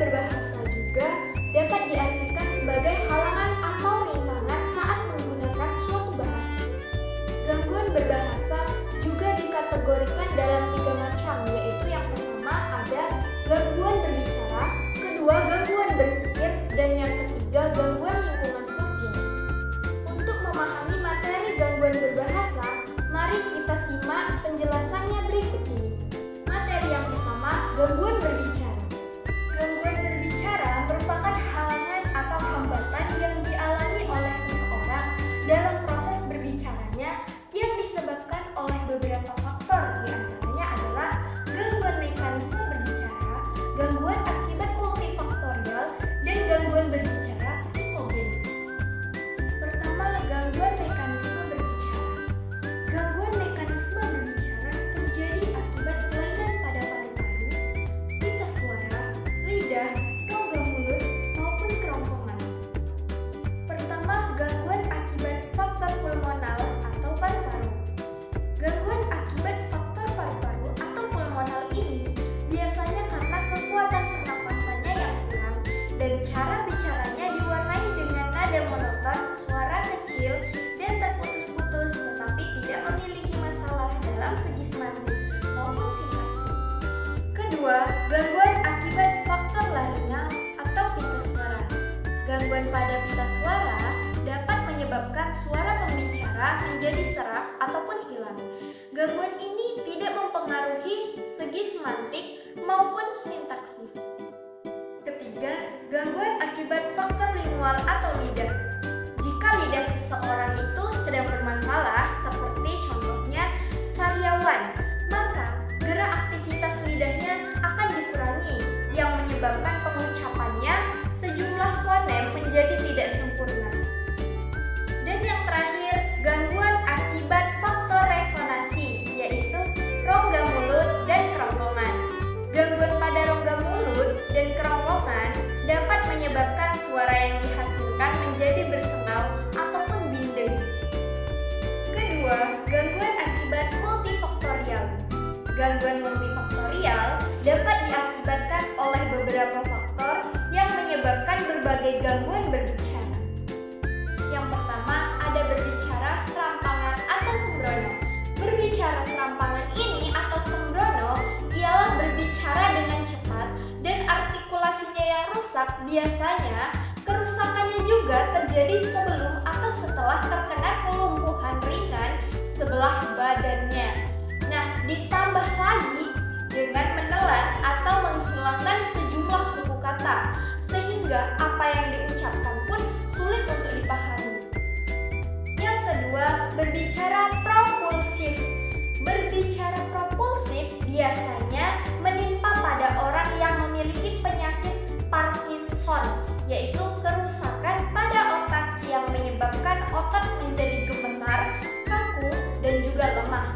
berbahasa juga dapat diartikan sebagai halangan atau rintangan saat menggunakan suatu bahasa. Gangguan berbahasa juga dikategorikan dalam 3 macam, yaitu yang pertama ada gangguan berbicara, kedua gangguan berpikir, dan yang ketiga gangguan lingkungan sosial. Untuk memahami materi gangguan berbahasa, mari kita simak penjelasannya berikut ini. Materi yang pertama, gangguan berbicara. Gangguan berbicara merupakan halangan atau hambatan yang dialami oleh seseorang dalam proses berbicaranya yang disebabkan oleh beberapa faktor, diantaranya adalah gangguan mekanisme berbicara, gangguan akibat multifaktorial, dan gangguan berbicara psikogen. Pertama, gangguan mekanisme berbicara. Gangguan mekanisme berbicara terjadi akibat kelainan pada paru-paru, pita suara, lidah, rongga mulut, maupun kerongkongan. Pertama, gangguan akibat faktor pulmonal atau paru-paru. Gangguan akibat faktor paru-paru atau pulmonal ini biasanya karena kekuatan pernafasannya yang kurang dan cara bicaranya diwarnai dengan nada monoton, suara kecil, dan terputus-putus, tetapi tidak memiliki masalah dalam segi semantik maupun sintaksis. Kedua, gangguan akibat faktor laringal atau pita suara. Gangguan pada pita suara dapat menyebabkan suara pembicara menjadi serak ataupun hilang. Gangguan ini tidak mempengaruhi segi semantik maupun sintaksis. Ketiga, gangguan akibat faktor lingual atau lidah. Jika lidah seseorang itu sedang bermasalah, seperti contohnya sariawan, maka gerak aktivitas lidahnya akan dikurangi, yang menyebabkan pengucapannya sejumlah fonem menjadi tidak sempurna. Dan yang terakhir, gangguan akibat faktor resonansi, yaitu rongga mulut dan kerongkongan. Gangguan pada rongga mulut dan kerongkongan dapat menyebabkan suara yang dihasilkan menjadi bersengal ataupun bindeng. Kedua, gangguan akibat multifaktorial. Gangguan multifaktorial dapat diakibatkan oleh beberapa faktor yang menyebabkan berbagai gangguan berbicara. Yang pertama, ada berbicara serampangan atau sembrono. Berbicara serampangan ini atau sembrono ialah berbicara dengan cepat dan artikulasinya yang rusak. Biasanya kerusakannya juga terjadi sebelum atau setelah terkena kelumpuhan ringan sebelah badannya. Nah, ditambah lagi dengan menelan atau menghilangkan sejumlah suku kata, sehingga apa yang diucapkan pun sulit untuk dipahami. Yang kedua, berbicara propulsif. Berbicara propulsif biasanya menimpa pada orang yang memiliki penyakit Parkinson, yaitu kerusakan pada otak yang menyebabkan otot menjadi gemetar, kaku, dan juga lemah.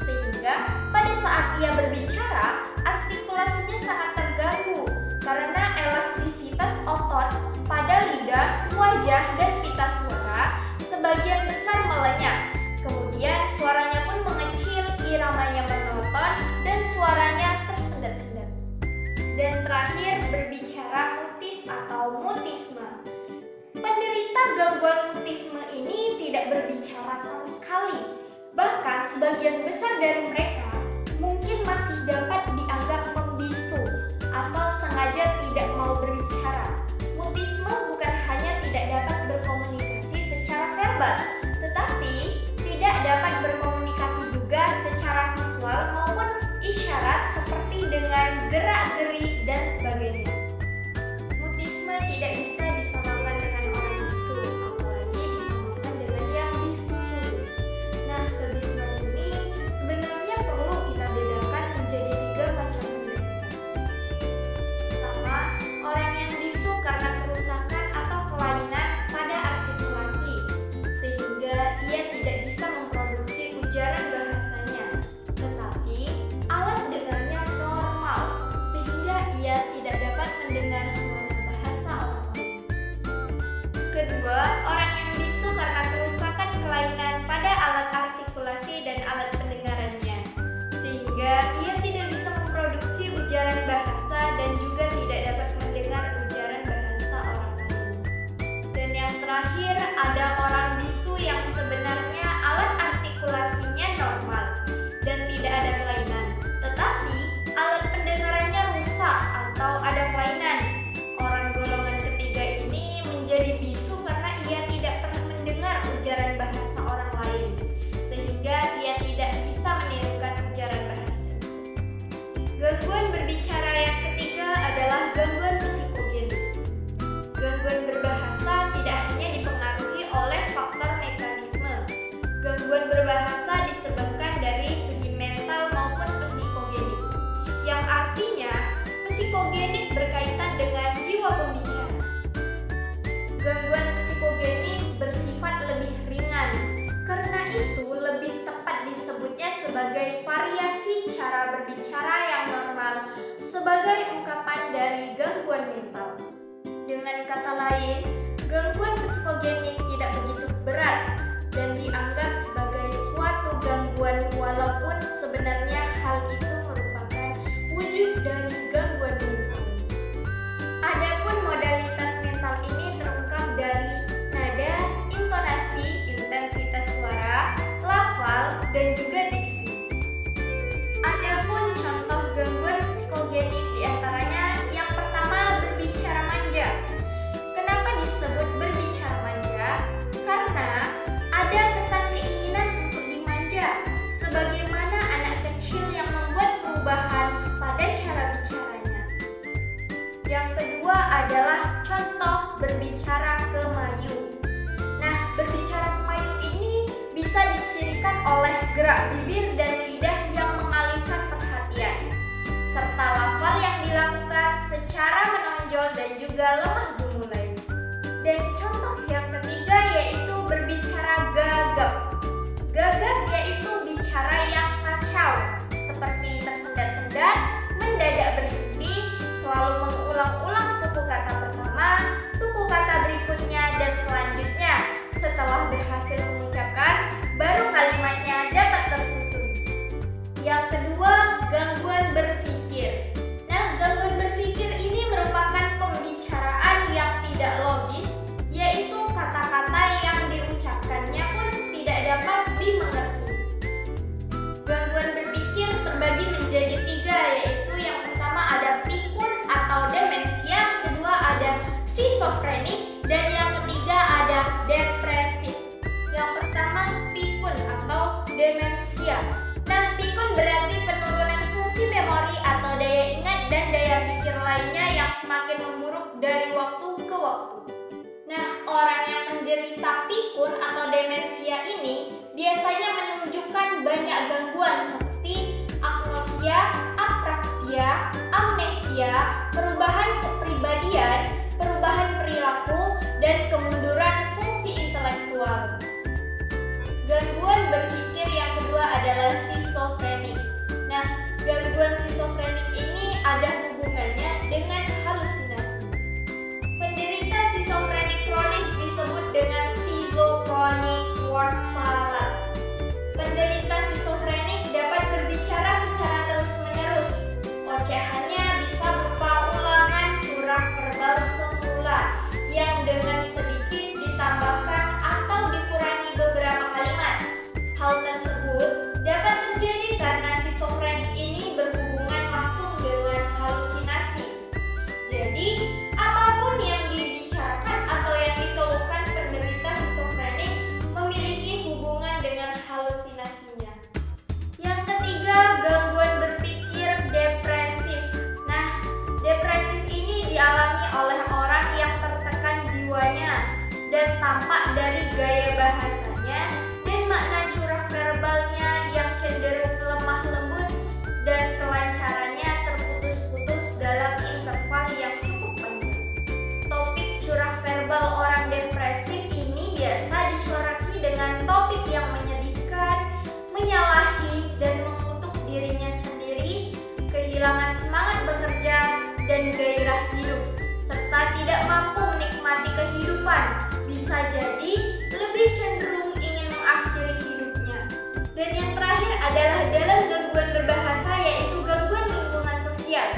Sehingga pada saat ia berbicara, artikulasinya sangat terganggu karena elastisitas otot pada lidah, wajah, dan pita suara sebagian besar melenyap. Kemudian suaranya pun mengecil, iramanya monoton, dan suaranya tersendat-sendat. Dan terakhir, berbicara mutis atau mutisme. Penderita gangguan mutisme ini tidak berbicara sama sekali. Bahkan sebagian besar dari mereka mungkin masih dapat dianggap membisu atau sengaja tidak mau berbicara. Mutisme bukan hanya tidak dapat berkomunikasi secara verbal, tetapi tidak dapat berkomunikasi juga secara visual maupun isyarat seperti dengan gerak-geri dan sebagainya. Mutisme tidak bisa disamakan dengan orang bisu, apalagi disamakan dengan yang bisu. Nah, kebisuan ini sebenarnya perlu kita bedakan menjadi 3 macam penderita. Gangguan psikogenik bersifat lebih ringan. Karena itu lebih tepat disebutnya sebagai variasi cara berbicara yang normal sebagai ungkapan dari gangguan mental. Dengan kata lain, gangguan psikogenik tidak begitu berat dan dianggap sebagai suatu gangguan walaupun sebenarnya hal itu merupakan wujud dari gangguan mental. Adapun modalitas mental ini terungkap dari nada, intonasi, intensitas suara, lafal, dan juga diksi. Adapun contoh gangguan psikogenik diantaranya yang pertama berbicara manja. Kenapa disebut berbicara manja? Karena ada kesan keinginan untuk dimanja, sebagaimana anak kecil yang membuat perubahan pada cara bicaranya. Yang kedua adalah contoh berbicara kemayu. Nah, berbicara kemayu ini bisa dicirikan oleh gerak bibir dan lidah yang mengalihkan perhatian, serta lafal yang dilakukan secara menonjol dan juga lemah gemulai. Dan contoh yang ketiga yaitu berbicara gagap. Gagap yaitu bicara yang kacau, seperti tersendat-sendat, mendadak berhenti, selalu mengulang-ulang suku kata pertama, suku kata berikutnya, dan selanjutnya. Setelah berhasil mengucapkan, baru kalimatnya dapat tersusun. Yang kedua, gangguan berpikir. Nah, gangguan berpikir ini merupakan pembicaraan yang tidak logis, yaitu kata-kata yang diucapkannya pun tidak dapat dimengerti. Gangguan berpikir terbagi menjadi 3, yaitu yang pertama ada pikun atau demensia, kedua ada skizofrenik, dan yang ketiga ada depresif. Yang pertama pikun atau demensia. Nah, pikun berarti penurunan fungsi memori atau daya ingat dan daya pikir lainnya yang semakin memburuk dari waktu ke waktu. Nah, orang yang menderita pikun atau demensia ini biasanya menunjukkan banyak gangguan seperti agnosia, apraksia, amnesia, perubahan kepribadian, perubahan perilaku, dan kemunduran fungsi intelektual. Gangguan berpikir yang kedua adalah skizofrenik. Nah, gangguan skizofrenik ini ada hubungannya dengan halusinasi. Penderita skizofrenik kronis disebut dengan schizophrenic word salad. Penderita skizofrenik dapat berbicara secara terus-menerus. Ocehannya bisa berupa ulangan curah verbal semula yang dengan sedikit ditambahkan atau dikurangi beberapa kalimat. Hal tersebut dapat terjadi karena skizofrenik ini berhubungan langsung dengan halusinasi. Jadi, apapun yang dibicarakan atau yang dikeluhkan penderita skizofrenik memiliki hubungan dengan halusinasinya. Yang ketiga, gangguan berpikir depresif. Nah, depresif ini dialami oleh orang yang tertekan jiwanya dan tampak dari gaya bahasanya dan makna curah verbalnya yang cenderung lemah lembut dan kelancarannya terputus-putus dalam interval yang cukup panjang. Topik curah verbal orang depresif ini biasa dicorak dengan topik yang menyedihkan, menyalahi, dan mengutuk dirinya sendiri, kehilangan semangat bekerja, dan gairah hidup, serta tidak mampu menikmati kehidupan, bisa jadi lebih cenderung ingin mengakhiri hidupnya. Dan yang terakhir adalah dalam gangguan berbahasa, yaitu gangguan lingkungan sosial.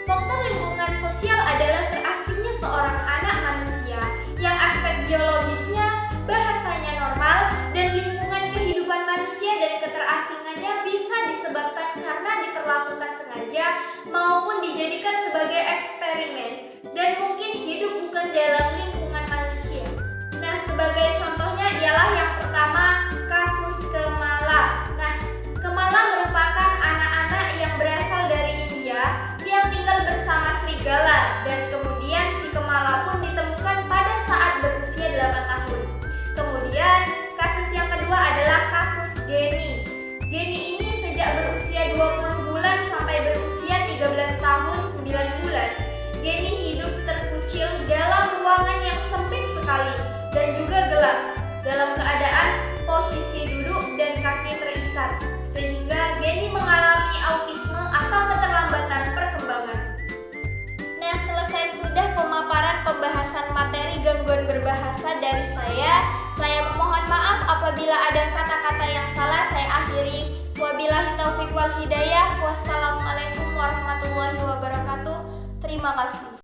Faktor lingkungan sosial adalah terasingnya seorang anak manusia yang aspek biologisnya, bahasanya normal, dan lingkungan kehidupan manusia dan keterasingannya bisa disebabkan karena diperlakukan sengaja maupun dijadikan sebagai eksperimen dan mungkin hidup bukan dalam lingkungan manusia. Nah, sebagai contohnya ialah yang pertama, kasus Kemala. Nah, Kemala merupakan anak-anak yang berasal dari India yang tinggal bersama serigala, dan kemudian si Kemala pun ditemukan pada saat berusia 8 tahun. Kemudian kasus yang kedua adalah kasus Geni. Geni ini sejak berusia 20 bulan sampai berusia 13 tahun 9 bulan. Geni hidup terkucil dalam ruangan yang sempit sekali materi gangguan berbahasa dari saya. Saya memohon maaf apabila ada kata-kata yang salah. Saya akhiri. Wabillahi taufiq wal hidayah. Wassalamualaikum warahmatullahi wabarakatuh. Terima kasih.